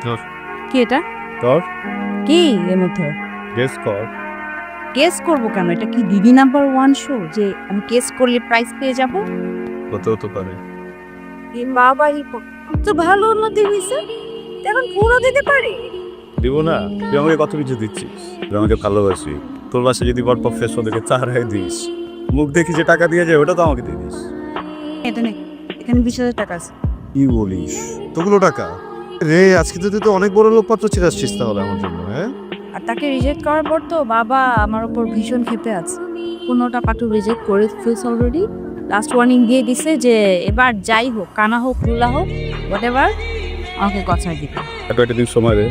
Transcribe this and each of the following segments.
ধর। কি এটা? ধর, কি এর মধ্যে? গেস কর। কেস করবো কেন? এটা কি দিদি নাম্বার 1 শো যে আমি কেস করলে প্রাইজ পেয়ে যাব? হতেও তো পারে। এ বাবা, এই তো ভালো উন্নতি হয়েছে, এখন পুরো দিতে পারি? দিব না? তুই আমাকে কত কিছু দিচ্ছিস, তুই আমাকে ভালোবাসি। তোর বাসায় যদি বড় ফেস ওদেরকে চারাই দিস, মুখ দেখি যে টাকা দিয়ে যায় ওটা তো আমাকে দিয়ে দিস। এটা নে, এখানে 20,000 টাকা আছে। কি বলিস? তোগুলো টাকা রে, আজকে তো তুই তো অনেক বড় লোকপত্র ছিঁড়ে আসছিস তাহলে আমার জন্য। হ্যাঁ, আর তাকে রিজেক্ট করার পর তো বাবা আমার উপর ভীষণ ক্ষেপে আছে। 15টা পাটু রিজেক্ট করে ফেলছে অলরেডি। লাস্ট ওয়ার্নিং দিয়ে দিছে যে এবার যাই হোক, কানা হোক লুলা হোক হোয়াট এভার, আমাকে গছায় দিবে। একটা দিন সময় দে,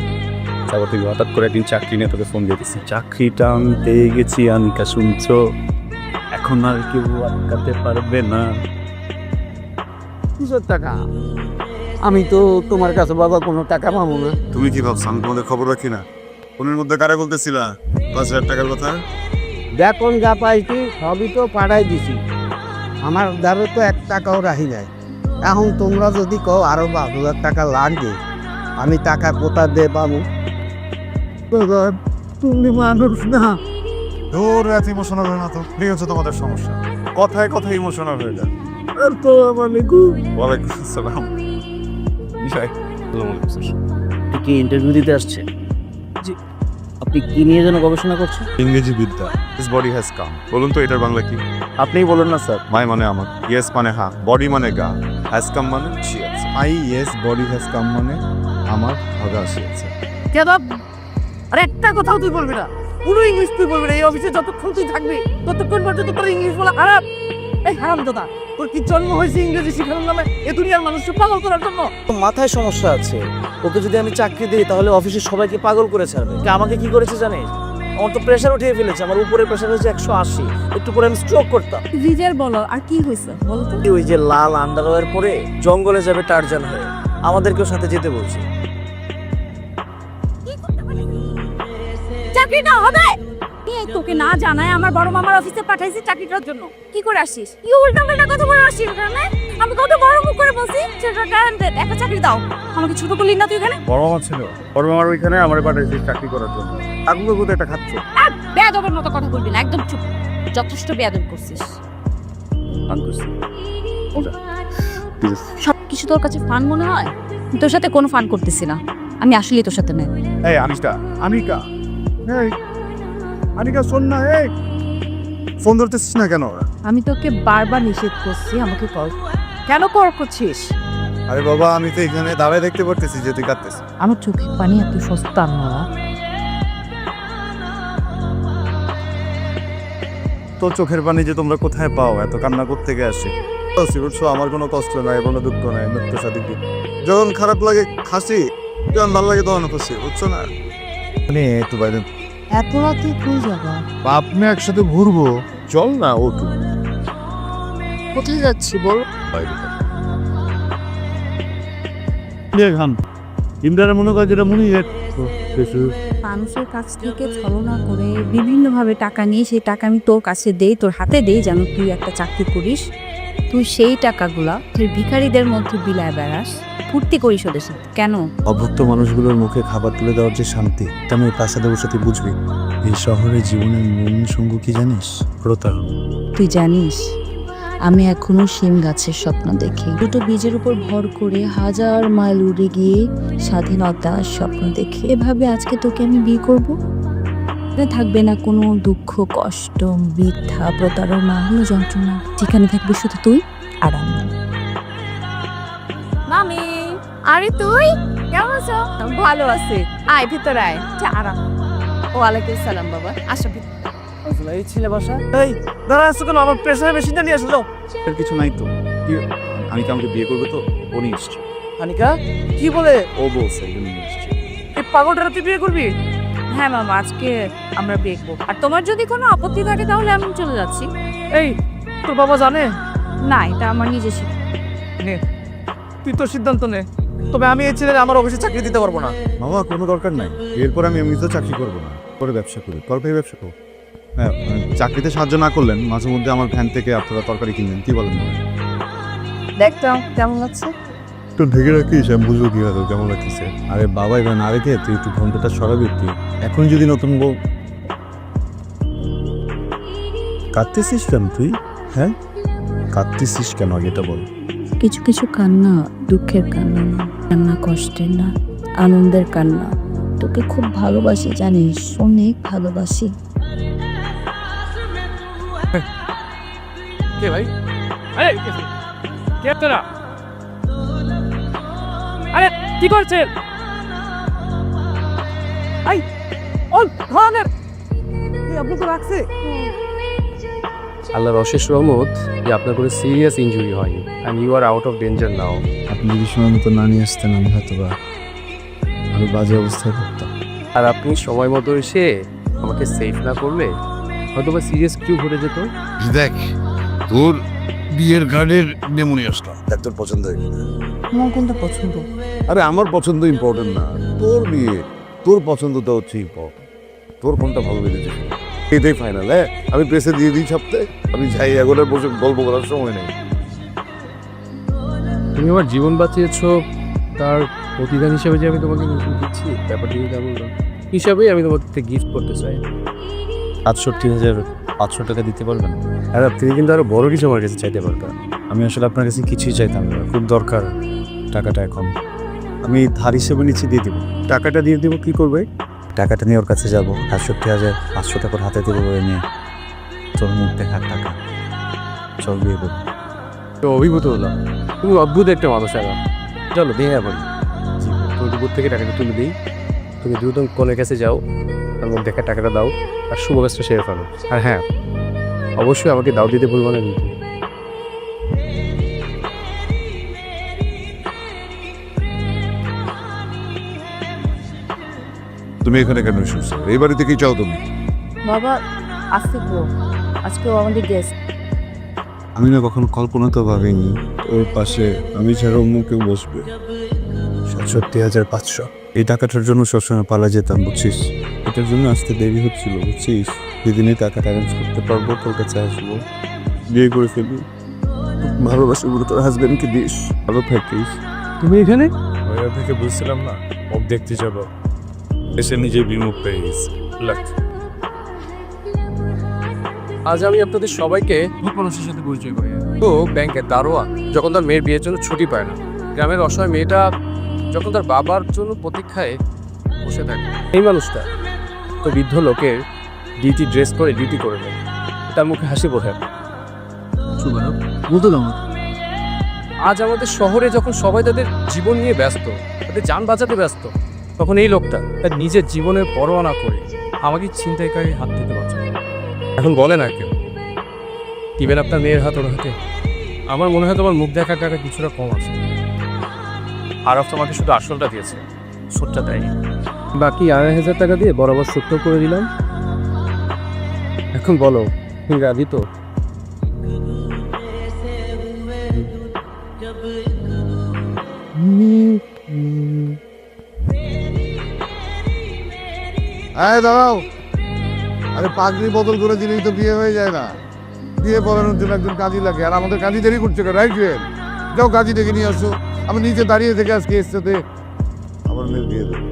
তারপর তুই হঠাৎ করে একদিন চাকরি নিয়ে তোকে ফোন দিয়ে দিচ্ছি। চাকরিটা আমি পেয়ে গেছি আনিকা, শুনছো? এখন আর কেউ আটকাতে পারবে না। কিসের টাকা? আমি তো তোমার কাছে বাবা কোনো টাকা পাবো না। তুমি কি ভাবছো আমি তোমাদের খবর রাখি না? ফোনের মধ্যে কারে বলতেছিলা 5,000 টাকার কথা? বেতন যা পাইছি সবই তো পাঠাই দিছি, আমার দ্বারা তো 1 টাকাও রাখি নাই। এখন তোমরা যদি কও আরো 5,000 টাকা লাগবে, আমি টাকা কোথা দিয়ে পাবো? বাবা, তুমি মানুষ না। দূর এত ইমোশনাল হয় না তো, এই হচ্ছে তোমাদের সমস্যা। কথায় কথায় ইমোশনাল হয়ে যায়। ওয়ালাইকুম আসসালাম। বিষয় আপনি কি ইন্টারভিউ দিতে আসছেন? জি। আপনি কি নিয়ে যেন গবেষণা করছেন? ইংরেজি বিদ্যা। This body has come. বলুন তো এটার বাংলা কি? আপনিই বলুন না স্যার। মাই মানে আমার, ইয়েস মানে হ্যাঁ, বডি মানে গা, হ্যাজ কাম মানে শিয়াছে। I yes body has come মানে আমার ভাগা শিয়াছে। যাদব, আর একটা কথাও তুই বলবি না, পুরো ইংলিশ তুই বলবি না। এই অফিসে যতক্ষণ তুই থাকবি ততক্ষণ পর্যন্ত তোর ইংলিশ বলা খারাপ। এই হারাম দাদা, তোর কি জন্ম হয়েছে ইংরেজি শেখানোর নামে এ দুনিয়ার মানুষকে পাগল করার জন্য? মাথায় সমস্যা আছে। ওকে যদি আমি চাকরি দিই তাহলে অফিসের সবাইকে পাগল করে ছাড়বে। আমাকে কি করেছে জানিস? আমার তো প্রেশার উঠিয়ে ফেলেছে। আমার উপরে প্রেশার হয়েছে 180। একটু পরে আমি স্ট্রোক করতাম। রিজেল বলো, আর কি হয়েছে বলো তো? ওই যে লাল আন্ডারওয়্যার পরে জঙ্গলে যাবে টারজান হয়ে, আমাদেরকেও সাথে যেতে বলছে। চাকরিটা হবে? এই তোকে না জানায় আমার বড় মামার অফিসে পাঠাইছি চাকরিটার জন্য। কি করে আসিস? কি উল্টাপাল্টা কথা বলে আসিস এখানে? আমি কত বড় মুখ করে বলছি সেটা ট্যালেন্টেড, একটা চাকরি দাও। আমাকে ছোট করলি না তুই এখানে? বড় মামা ছিল, বড় মামার ওইখানে আমার পাঠাইছি চাকরি করার জন্য। আগুলো কোথায় একটা খাচ্ছ? বেয়াদবের মতো কথা বলবি না, একদম চুপ। যথেষ্ট বেয়াদব করছিস। পান করছি। সবকিছু তোর কাছে ফান মনে হয়? তোর সাথে কোনো ফান করতেছি না, আমি আসলেই তোর সাথে নাই। এই আনিকা, আনিকা, এই আনিকা শোন না। এই ফোন ধরতেছিস না কেন? আমি তোকে বারবার নিষেধ করছি আমাকে কল কেন করছিস? আরে বাবা, আমি তো এখানে দাঁড়ায় দেখতে পারতেছি যে তুই কাঁদতেছিস। আমার চোখে পানি এত সস্তা না। তোর চোখের পানি যে তোমরা কোথায় পাও? এত কান্না করতে গিয়ে আসে বুঝছো? আমার কোনো কষ্ট নাই, কোনো দুঃখ নাই, মৃত্যু সাথে যখন খারাপ লাগে হাসি, যখন ভালো লাগে তখন খুশি, বুঝছো না? মানে একটু বাইরে এত রাতে কই যাবা? বাপ মেয়ে একসাথে ঘুরবো, চল না ওটু। কোথায় যাচ্ছি বল? খান ইমরানের মনে করে যেটা মনে মানুষের কাছ থেকে ছলনা করে বিভিন্নভাবে টাকা নিয়ে সেই টাকা আমি তোর কাছে দেই, তোর হাতে দেই যেন তুই একটা চাকরি করিস। তুই সেই টাকাগুলা তুই ভিখারিদের মধ্যে বিলায় বেড়াস, ফুর্তি করিস ওদের সাথে। কেন? অভুক্ত মানুষগুলোর মুখে খাবার তুলে দেওয়ার যে শান্তি, তা আমি প্রাসাদে বসাতে বুঝবি। এই শহরে জীবনের মূল সঙ্গ কি জানিস? প্রতারণ। তুই জানিস আমি এখনো শিম গাছের স্বপ্ন দেখি, দুটো বীজের উপর ভর করে 1000 মাইল উড়ে গিয়ে স্বাধীনতার স্বপ্ন দেখি। এভাবে আজকে তোকে আমি বিয়ে করব, থাকবে না কোনো দুঃখ, কষ্ট, বৃথা, প্রতারণা, কোনো যন্ত্রণা। যেখানে থাকবে শুধু তুই আর আমি। মামি, আরে তুই কেমন আছো? ভালো আছে, আয় ভিতর আয়। আরাম। ওয়ালাইকুম সালাম বাবা, আসো ভিতর। এই ছেলে বাসা। এই দাঁড়া আসছো কেন? আমার প্রেশারের মেশিনটা নিয়ে আসলো। এর কিছু নাই তো। কি আনিকা আমাকে বিয়ে করবে তো? ও নিয়ে এসছে। হানিকা কি বলে? ও বলছে এই জন্য নিয়ে এসছে। এই পাগলটা তুই বিয়ে করবি? হ্যাঁ মামা, আজকে আমরা বিয়ে করব। আর তোমার যদি কোনো আপত্তি থাকে তাহলে আমি চলে যাচ্ছি। এই তোর বাবা জানে? না, এটা আমার নিজের সিদ্ধান্ত। নে, তুই তোর সিদ্ধান্ত নে। তবে আমি এই ছেলের আমার অফিসে চাকরি দিতে পারবো না। মামা কোনো দরকার নাই, এরপর আমি এমনিতেও চাকরি করবো না, পরে ব্যবসা করি। তরকারি ব্যবসা করবো। হ্যাঁ, চাকরিতে সাহায্য না করলেন মাঝে মধ্যে আমার ভ্যান থেকে আপনারা তরকারি কিনবেন, কি বলেন? দেখতে কেমন লাগছে? একটু ঢেকে রাখিস, আমি বুঝবো কিভাবে কেমন লাগতেছে। আরে বাবা, এবার না রেখে তুই একটু ঘন্টাটা সরাবি তুই। এখন যদি নতুন বউ কাঁদতেছিস কেন তুই? হ্যাঁ, কাঁদতেছিস কেন আগে এটা বল। কিছু কিছু কান্না দুঃখের কান্না না, কান্না কষ্টের না, আনন্দের কান্না। তোকে খুব ভালোবাসি জানিস, অনেক ভালোবাসি। কে ভাই? আরে কে আপনারা? আরে কি করছেন? আই অল ধরনের আপনাকে রাখছে। আল্লাহর অশেষ রহমত যে আপনার কোনো সিরিয়াস ইনজুরি হয়নি and you are out of danger now. আপনি যদি সময় মতো না নিয়ে আসতেন, আমি হয়তো বা আরো বাজে অবস্থায় পড়তাম। আর আপনি সময় মতো এসে আমাকে সেফ না করলে হয়তো বা সিরিয়াস কিছু ঘটে যেত। দেখ, তোর বিয়ের কার্ডের নেমো নিয়ে আসলাম। দেখ তোর পছন্দ হয়নি। তোমার কোনটা পছন্দ? আরে আমার পছন্দ ইম্পর্টেন্ট না, তোর বিয়ে, তোর পছন্দটা হচ্ছে ইম্পর্টেন্ট। তোর কোনটা ভালো লেগেছে এটাই ফাইনাল। হ্যাঁ, আমি প্রেসে দিয়ে দিই সপ্তাহে, আমি যাই এখন আর বসে গল্প করার সময় নেই। তুমি আমার জীবন বাঁচিয়েছো, তার প্রতিদান হিসেবে যে আমি তোমাকে কিছু দিচ্ছি ব্যাপারটা যদি তেমন না, হিসাবেই আমি তোমাকে গিফট করতে চাই। ৬৭,৫০০ টাকা দিতে পারবেন? আর আপনি কিন্তু আরো বড় কিছু আমার কাছে চাইতে পারবেন। আমি আসলে আপনার কাছে কিছুই চাইতাম না, খুব দরকার টাকাটা এখন। আমি ধার হিসেবে নিচে দিয়ে দিব, টাকাটা দিয়ে দিব। কি করবে? টাকাটা নিয়ে ওর কাছে যাবো, ৬৭,৫০০ টাকা হাতে দেবো, ওই নিয়ে তোর মুখ দেখার টাকা। চল বিয়ে করবো। তো অভিভূত হলাম, তুমি অদ্ভুত একটা মানুষ। এখন চলো দিয়ে যাবো, তোর দুপুর থেকে টাকাটা তুলে দিই। তুমি দ্রুত কনের কাছে যাও, তার মুখ দেখা টাকাটা দাও আর শুভ কাজটা সেরে ফেলো। আর হ্যাঁ, অবশ্যই আমাকে দাও দিতে ভুলবো না কিন্তু। তুমি এখানে কেন এসেছো? এই বাড়িতে কি চাও তুমি? বাবা আসতে তো, আজকেও আমাদের গেস্ট। আমি না কখনো কল্পনা তো ভাবিনি ওর পাশে আমি ছাড়া অন্য কেউ বসবে। ৬৭,৫০০ এই টাকাটার জন্য সবসময় পালা যেতাম, বুঝছিস? এটার জন্য আসতে দেরি হচ্ছিল, বুঝছিস? যেদিন এই টাকাটা অ্যারেঞ্জ করতে পারবো তোর কাছে আসবো, বিয়ে করে ফেলবি, ভালোবাসাগুলো তোর হাজবেন্ডকে দিস, ভালো থাকিস। তুমি এখানে? ওই থেকে বুঝছিলাম না মুখ দেখতে যাব, এসে নিজে বিমুখ পেয়ে গেছি। আজ আমি আপনাদের সবাইকে ভূত মানুষের সাথে পরিচয় করি। তো ব্যাংকের দারোয়ান যখন তার মেয়ের বিয়ের জন্য ছুটি পায় না, গ্রামের অসহায় মেয়েটা যখন তার বাবার জন্য প্রতীক্ষায় বসে থাকে, এই মানুষটা তো বৃদ্ধ লোকের ডিউটি ড্রেস করে ডিউটি করে নেয়। তার মুখে হাসি বোঝে। বলতে দাও না। আজ আমাদের শহরে যখন সবাই তাদের জীবন নিয়ে ব্যস্ত, তাদের যান বাঁচাতে ব্যস্ত, তখন এই লোকটা তার নিজের জীবনের পরোয়া না করে আমাকে ছিনতাইকারীর হাত থেকে বাঁচায়। এখন বলে না কেউ দিবেন আপনার মেয়ের হাত ওর হাতে? আমার মনে হয় তোমার মুখ দেখার টাকা কিছুটা কম আছে। আরব তোমাকে শুধু আসলটা দিয়েছে, সুদটা দেয়নি। বাকি ২,৫০০ টাকা দিয়ে বরাবর সত্য করে দিলাম। এখন বলো, তুমি রাজি তো? দাঁড়াও, আরে পাগড়ি বদল করে দিলেই তো বিয়ে হয়ে যায় না। বিয়ে পড়ানোর জন্য একজন কাজী লাগে, আর আমাদের কাজী দেরি করছে কেন? রাইট, যাও কাজী ডেকে নিয়ে আসো। আমি নিচে দাঁড়িয়ে থেকে আজকে এর সাথে আমার মেয়ের বিয়ে দেবো।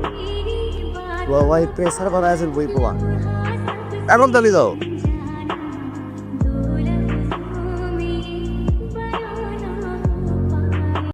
ভাই প্রেসার বাড়া আছে বই পাওয়া। এখন তালি দাও।